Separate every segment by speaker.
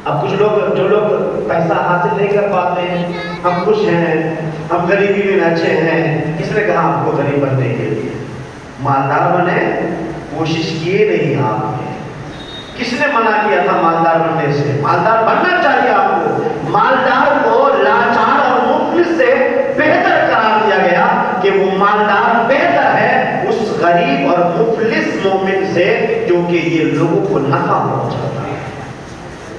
Speaker 1: اب کچھ لوگ جو لوگ پیسہ حاصل نہیں کر پاتے ہیں، ہم خوش ہیں، ہم غریبی میں اچھے ہیں، کس نے کہا آپ کو غریب بننے کے لیے؟ مالدار بنے، کوشش کیے نہیں آپ نے۔ کس نے منع کیا تھا مالدار بننے سے؟ مالدار بننا چاہیے آپ کو۔ مالدار کو لاچار اور مفلس سے بہتر قرار دیا گیا کہ وہ مالدار بہتر ہے اس غریب اور مفلس مومن سے، کیونکہ یہ لوگوں کو نفع پہنچاتا ہے۔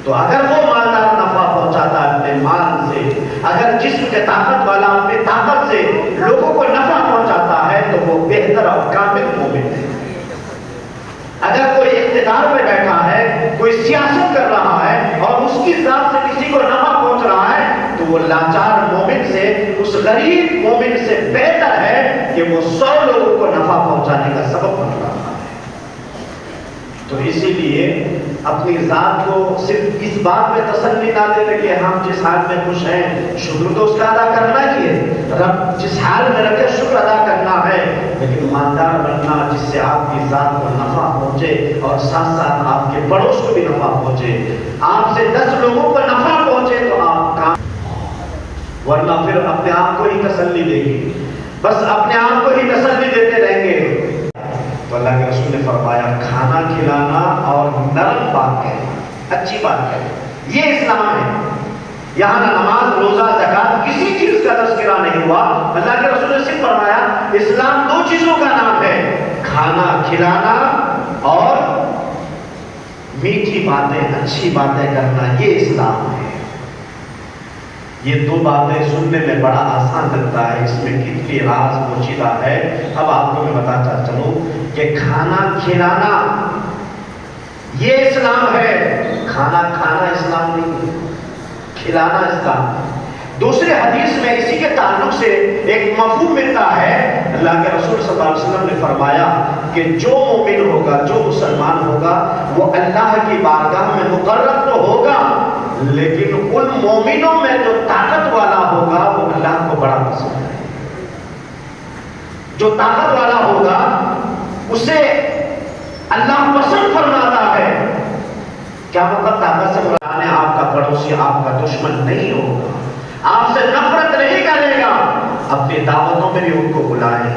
Speaker 1: تو اگر وہ مالدار نفع پہنچاتا ہے اپنے مال سے، اگر جسم کے طاقت والا اپنی طاقت سے لوگوں کو نفع پہنچاتا ہے تو وہ بہتر اور کامل مومن ہے۔ اگر کوئی اقتدار میں بیٹھا ہے، کوئی سیاست کر رہا ہے اور اس کی ذات سے کسی کو نفع پہنچ رہا ہے تو وہ لاچار مومن سے، اس غریب مومن سے بہتر ہے کہ وہ 100 لوگوں کو نفع پہنچانے کا سبب بن رہا ہے۔ تو اسی لیے اپنی ذات کو صرف اس بات میں تسلی نہ دے کہ ہم جس حال میں خوش ہیں شکر تو اس کا ادا کرنا ہی ہے، رب جس حال میں رکھے شکر ادا کرنا ہے، لیکن مالدار بننا جس سے آپ کی ذات کو نفع پہنچے اور ساتھ ساتھ آپ کے پڑوس کو بھی نفع پہنچے، آپ سے 10 لوگوں کو نفع پہنچے تو آپ کام، ورنہ پھر اپنے آپ کو ہی تسلی دے گی، بس اپنے آپ کو ہی تسلی دیتے رہیں گے۔ تو اللہ کے رسول نے فرمایا کھانا کھلانا اور نرم بات کہنا، اچھی بات کہنا، یہ اسلام ہے۔ یہاں نہ نماز، روزہ، زکات کسی چیز کا تذکرہ نہیں ہوا۔ اللہ کے رسول نے صرف فرمایا اسلام 2 چیزوں کا نام ہے، کھانا کھلانا اور میٹھی باتیں، اچھی باتیں کرنا، یہ اسلام ہے۔ یہ 2 باتیں سننے میں بڑا آسان لگتا ہے، اس میں کتنی راز پوشیدہ ہے۔ اب آپ کو میں بتاتا چلوں کہ کھانا کھلانا یہ اسلام ہے، کھانا کھانا اسلام نہیں ہے، کھلانا اسلام ہے۔ دوسرے حدیث میں اسی کے تعلق سے ایک مفہوم ملتا ہے۔ اللہ کے رسول صلی اللہ علیہ وسلم نے فرمایا کہ جو مومن ہوگا، جو مسلمان ہوگا، وہ اللہ کی بارگاہ میں مقرب تو ہوگا، لیکن ان مومنوں میں جو طاقت والا ہوگا وہ اللہ کو بڑا پسند ہے۔ جو طاقت والا ہوگا اسے اللہ پسند فرماتا ہے۔ کیا مطلب طاقت سے مراد ہے؟ آپ کا پڑوسی آپ کا دشمن نہیں ہوگا، آپ سے نفرت نہیں کرے گا، اپنی دعوتوں میں بھی ان کو بلائیں۔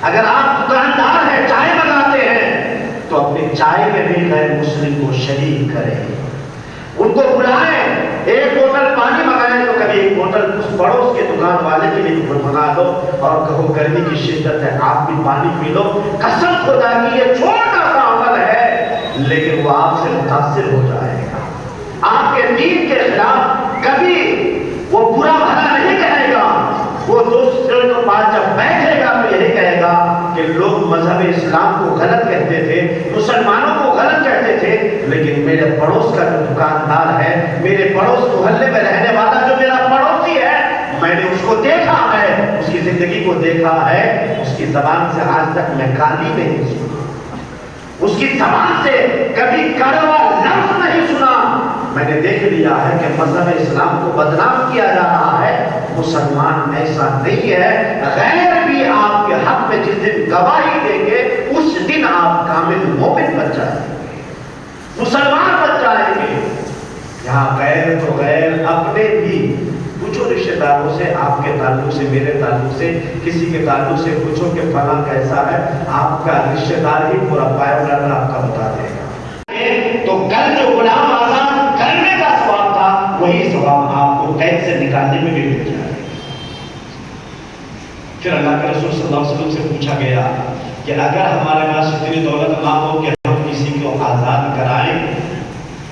Speaker 1: اگر آپ دکاندار ہیں، چائے بناتے ہیں تو اپنی چائے میں بھی غیر مسلم کو شریک کریں، ان کو بلائیں۔ ایک بوتل پانی منگائیں تو کبھی ایک بوتل اس پڑوس کے دکان والے کے لیے منگا دو اور کہو گرمی کی شدت ہے آپ بھی پانی پی لو۔ قسم خدا کی یہ چھوٹا سا عمل ہے لیکن وہ آپ سے متاثر ہو جائے گا۔ آپ کے دین کے خلاف کبھی وہ برا بھلا نہیں کہے گا، وہ دوسرے کے پاس جب بیٹھے گا تو یہی کہے گا کہ لوگ مذہب اسلام کو غلط کہتے تھے، مسلمانوں کو غلط کہتے تھے، لیکن میرے پڑوس کا جو دکاندار ہے، میرے پڑوس محلے میں رہنے والا جو میرا پڑوسی ہے، میں نے اس کو دیکھا ہے، اس کی زندگی کو دیکھا ہے، اس کی زبان سے آج تک میں گالی نہیں سنا، اس کی زبان سے کبھی کڑوا لفظ نہیں سنا۔ میں نے دیکھ لیا ہے کہ مذہب اسلام کو بدنام کیا جا رہا ہے، مسلمان ایسا نہیں ہے۔ غیر بھی آپ کے حق میں جس دن گواہی دیں گے اس دن آپ کامل مومن بن جائیں گے، مسلمان بن جائیں گے۔ یہاں غیر تو غیر، اپنے بھی پوچھو رشتہ داروں سے، آپ کے تعلق سے، میرے تعلق سے، کسی کے تعلق سے پوچھو کہ فلاں کیسا ہے، آپ کا رشتہ دار ہی پورا بایو ڈاٹا آپ کا بتا دے گا۔ تو کل جو غلام آزاد کرنے کا ثواب تھا وہی ثواب آپ کو قید سے نکالنے میں بھی مل جائے۔ پھر اللہ کے رسول صلی اللہ علیہ وسلم سے پوچھا گیا کہ اگر ہمارے پاس اتنی دولت نہ ہو کہ ہم کسی کو آزاد کرائیں،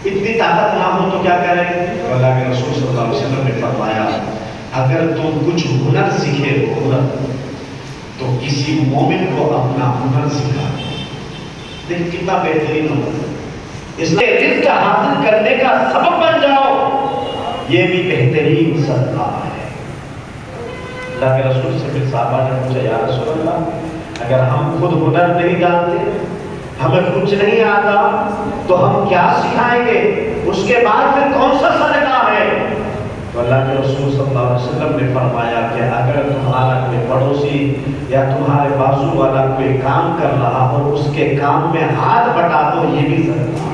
Speaker 1: اتنی طاقت نہ ہو تو کیا کریں؟ تو اللہ کے رسول صلی اللہ علیہ وسلم نے فرمایا اگر تم کچھ ہنر سیکھے ہو، ہنر، تو کسی مومن کو اپنا ہنر سکھا۔ لیکن کتنا بہترین ہنر، اس لیے رزق حاصل کرنے کا سبب بن جاؤ، یہ بھی بہترین صدقہ ہے۔ اللہ کے رسول سے پھر صحابہ نے پوچھا یا رسول اللہ اگر ہم خود ہنر نہیں جانتے، ہمیں کچھ نہیں آتا تو ہم کیا سکھائیں گے؟ اس کے بعد پھر کون سا صدقہ ہے؟ تو اللہ کے رسول صلی اللہ علیہ وسلم نے فرمایا کہ اگر تمہارا کوئی پڑوسی یا تمہارے بازو والا کوئی کام کر رہا اور اس کے کام میں ہاتھ بٹا دو، یہ بھی صدقہ۔